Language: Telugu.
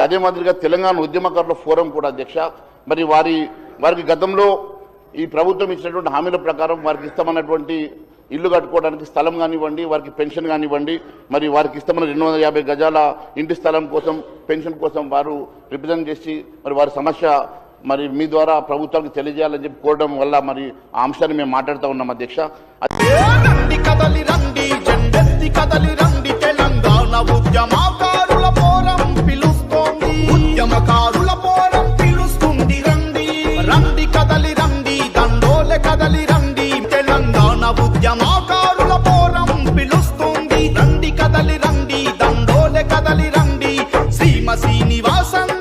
అదే మాదిరిగా తెలంగాణ ఉద్యమకారుల ఫోరం కూడా అధ్యక్ష మరి వారికి గతంలో ఈ ప్రభుత్వం ఇచ్చినటువంటి హామీల ప్రకారం వారికి ఇస్తామన్నటువంటి ఇల్లు కట్టుకోవడానికి స్థలం కానివ్వండి, వారికి పెన్షన్ కానివ్వండి, మరి వారికి ఇస్తామన్న 250 గజాల ఇంటి స్థలం కోసం పెన్షన్ కోసం వారు రిప్రజెంట్ చేసి మరి వారి సమస్య మరి మీ ద్వారా ప్రభుత్వానికి తెలియజేయాలని చెప్పి కోరడం వల్ల మరి ఆ అంశాన్ని మేము మాట్లాడుతూ ఉన్నాం అధ్యక్ష. ఉద్యమకారుల పోరం పిలుస్తుంది రండి కదలి రండి దండోలే కదలి రండి శ్రీమ శ్రీనివాసన్